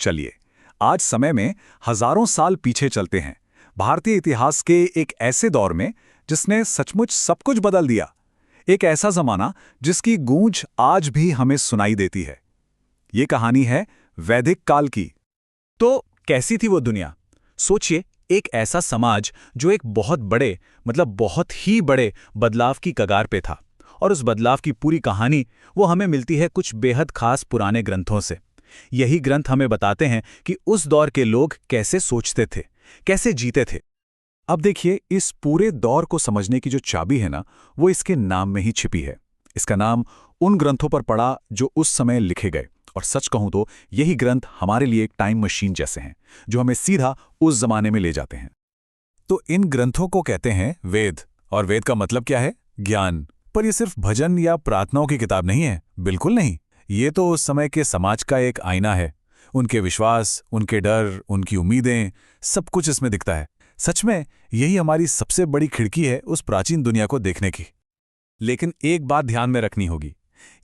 चलिए, आज समय में हजारों साल पीछे चलते हैं, भारतीय इतिहास के एक ऐसे दौर में जिसने सचमुच सब कुछ बदल दिया। एक ऐसा जमाना जिसकी गूंज आज भी हमें सुनाई देती है। ये कहानी है वैदिक काल की। तो कैसी थी वो दुनिया? सोचिए, एक ऐसा समाज जो एक बहुत बड़े बहुत ही बड़े बदलाव की कगार पे था। और उस बदलाव की पूरी कहानी वो हमें मिलती है कुछ बेहद खास पुराने ग्रंथों से। यही ग्रंथ हमें बताते हैं कि उस दौर के लोग कैसे सोचते थे, कैसे जीते थे। अब देखिए, इस पूरे दौर को समझने की जो चाबी है ना, वो इसके नाम में ही छिपी है। इसका नाम उन ग्रंथों पर पड़ा जो उस समय लिखे गए। और सच कहूं तो यही ग्रंथ हमारे लिए एक टाइम मशीन जैसे हैं, जो हमें सीधा उस जमाने में ले जाते हैं। तो इन ग्रंथों को कहते हैं वेद। और वेद का मतलब क्या है? ज्ञान। पर ये सिर्फ भजन या प्रार्थनाओं की किताब नहीं है, बिल्कुल नहीं। ये तो उस समय के समाज का एक आईना है। उनके विश्वास, उनके डर, उनकी उम्मीदें, सब कुछ इसमें दिखता है। सच में यही हमारी सबसे बड़ी खिड़की है उस प्राचीन दुनिया को देखने की। लेकिन एक बात ध्यान में रखनी होगी,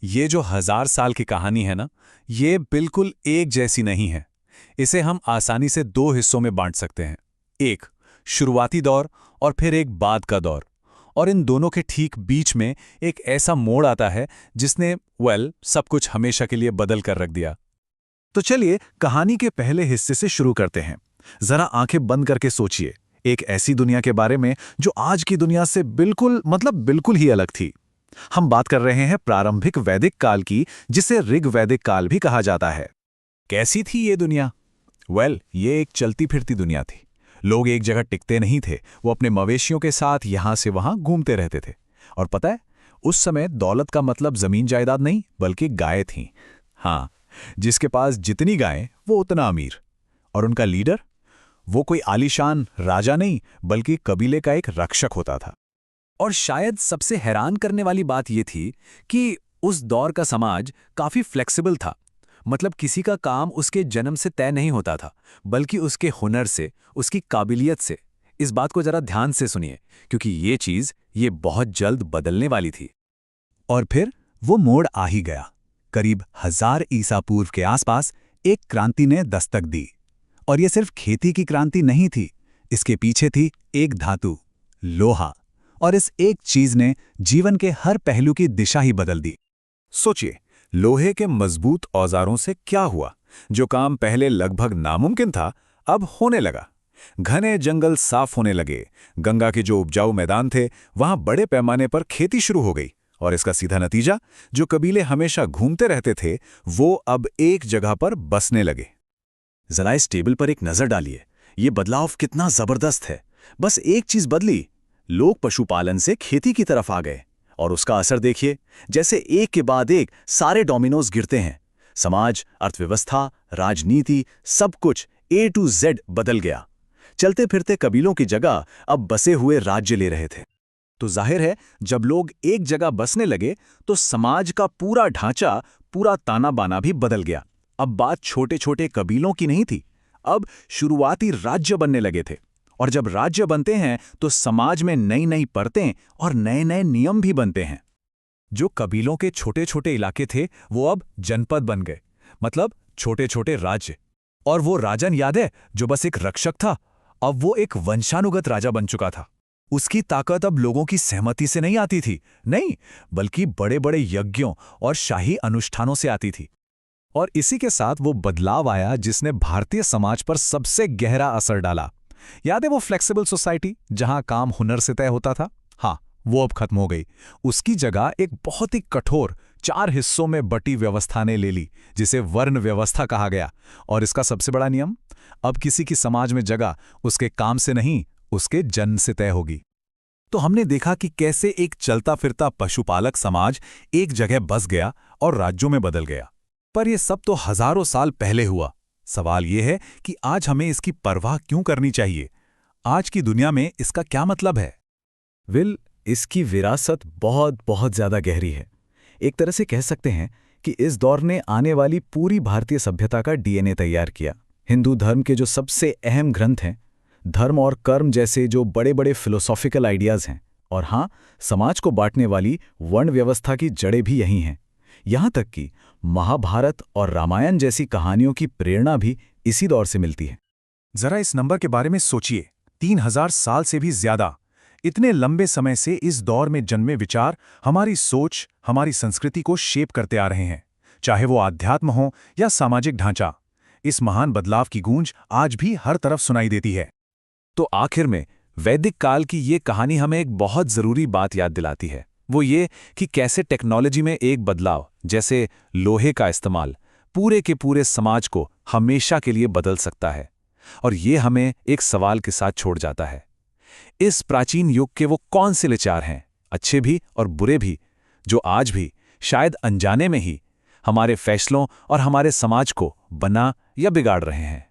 ये जो 1000 साल की कहानी है ना, ये बिल्कुल एक जैसी नहीं है। इसे हम आसानी से 2 हिस्सों में बांट सकते हैं। एक शुरुआती दौर और फिर एक बाद का दौर। और इन दोनों के ठीक बीच में एक ऐसा मोड़ आता है जिसने सब कुछ हमेशा के लिए बदल कर रख दिया। तो चलिए कहानी के पहले हिस्से से शुरू करते हैं। जरा आंखें बंद करके सोचिए, एक ऐसी दुनिया के बारे में जो आज की दुनिया से बिल्कुल ही अलग थी। हम बात कर रहे हैं प्रारंभिक वैदिक काल की, जिसे ऋग्वैदिक काल भी कहा जाता है। कैसी थी ये दुनिया? ये एक चलती फिरती दुनिया थी। लोग एक जगह टिकते नहीं थे, वो अपने मवेशियों के साथ यहां से वहां घूमते रहते थे। और पता है, उस समय दौलत का मतलब जमीन जायदाद नहीं, बल्कि गायें थीं। हाँ, जिसके पास जितनी गायें वो उतना अमीर। और उनका लीडर, वो कोई आलीशान राजा नहीं, बल्कि कबीले का एक रक्षक होता था। और शायद सबसे हैरान करने वाली बात यह थी कि उस दौर का समाज काफी फ्लेक्सिबल था। किसी का काम उसके जन्म से तय नहीं होता था, बल्कि उसके हुनर से, उसकी काबिलियत से। इस बात को जरा ध्यान से सुनिए, क्योंकि ये बहुत जल्द बदलने वाली थी। और फिर वो मोड़ आ ही गया। करीब 1000 ईसा पूर्व के आसपास एक क्रांति ने दस्तक दी। और ये सिर्फ खेती की क्रांति नहीं थी, इसके पीछे थी एक धातु, लोहा। और इस एक चीज ने जीवन के हर पहलू की दिशा ही बदल दी। सोचिए, लोहे के मजबूत औजारों से क्या हुआ? जो काम पहले लगभग नामुमकिन था, अब होने लगा। घने जंगल साफ होने लगे। गंगा के जो उपजाऊ मैदान थे, वहां बड़े पैमाने पर खेती शुरू हो गई। और इसका सीधा नतीजा, जो कबीले हमेशा घूमते रहते थे, वो अब एक जगह पर बसने लगे। जरा इस टेबल पर एक नजर डालिए। ये बदलाव कितना जबरदस्त है। बस एक चीज बदली, लोग पशुपालन से खेती की तरफ आ गए। और उसका असर देखिए, जैसे एक के बाद एक सारे डोमिनोज गिरते हैं। समाज, अर्थव्यवस्था, राजनीति, सब कुछ A to Z बदल गया। चलते फिरते कबीलों की जगह अब बसे हुए राज्य ले रहे थे। तो जाहिर है, जब लोग एक जगह बसने लगे तो समाज का पूरा ढांचा, पूरा ताना बाना भी बदल गया। अब बात छोटे छोटे कबीलों की नहीं थी, अब शुरुआती राज्य बनने लगे थे। और जब राज्य बनते हैं तो समाज में नई नई परतें और नए नए नियम भी बनते हैं। जो कबीलों के छोटे छोटे इलाके थे, वो अब जनपद बन गए, छोटे छोटे राज्य। और वो राजन याद है, जो बस एक रक्षक था, अब वो एक वंशानुगत राजा बन चुका था। उसकी ताकत अब लोगों की सहमति से नहीं आती थी, नहीं, बल्कि बड़े बड़े यज्ञों और शाही अनुष्ठानों से आती थी। और इसी के साथ वो बदलाव आया जिसने भारतीय समाज पर सबसे गहरा असर डाला। याद है वो फ्लेक्सिबल सोसाइटी, जहां काम हुनर से तय होता था? हाँ, वो अब खत्म हो गई। उसकी जगह एक बहुत ही कठोर 4 हिस्सों में बटी व्यवस्था ने ले ली, जिसे वर्ण व्यवस्था कहा गया। और इसका सबसे बड़ा नियम, अब किसी की समाज में जगह उसके काम से नहीं, उसके जन्म से तय होगी। तो हमने देखा कि कैसे एक चलता फिरता पशुपालक समाज एक जगह बस गया और राज्यों में बदल गया। पर यह सब तो हजारों साल पहले हुआ। सवाल यह है कि आज हमें इसकी परवाह क्यों करनी चाहिए? आज की दुनिया में इसका क्या मतलब है? इसकी विरासत बहुत ज्यादा गहरी है। एक तरह से कह सकते हैं कि इस दौर ने आने वाली पूरी भारतीय सभ्यता का DNA तैयार किया। हिंदू धर्म के जो सबसे अहम ग्रंथ हैं, धर्म और कर्म जैसे जो बड़े बड़े फिलोसॉफिकल आइडियाज हैं, और हाँ, समाज को बांटने वाली वर्ण व्यवस्था की जड़ें भी यही हैं। यहाँ तक कि महाभारत और रामायण जैसी कहानियों की प्रेरणा भी इसी दौर से मिलती है। जरा इस नंबर के बारे में सोचिए, 3000 साल से भी ज्यादा। इतने लंबे समय से इस दौर में जन्मे विचार हमारी सोच, हमारी संस्कृति को शेप करते आ रहे हैं, चाहे वो आध्यात्म हो या सामाजिक ढांचा। इस महान बदलाव की गूंज आज भी हर तरफ सुनाई देती है। तो आखिर में वैदिक काल की ये कहानी हमें एक बहुत ज़रूरी बात याद दिलाती है। वो ये कि कैसे टेक्नोलॉजी में एक बदलाव, जैसे लोहे का इस्तेमाल, पूरे के पूरे समाज को हमेशा के लिए बदल सकता है। और ये हमें एक सवाल के साथ छोड़ जाता है, इस प्राचीन युग के वो कौन से विचार हैं, अच्छे भी और बुरे भी, जो आज भी शायद अनजाने में ही हमारे फैसलों और हमारे समाज को बना या बिगाड़ रहे हैं।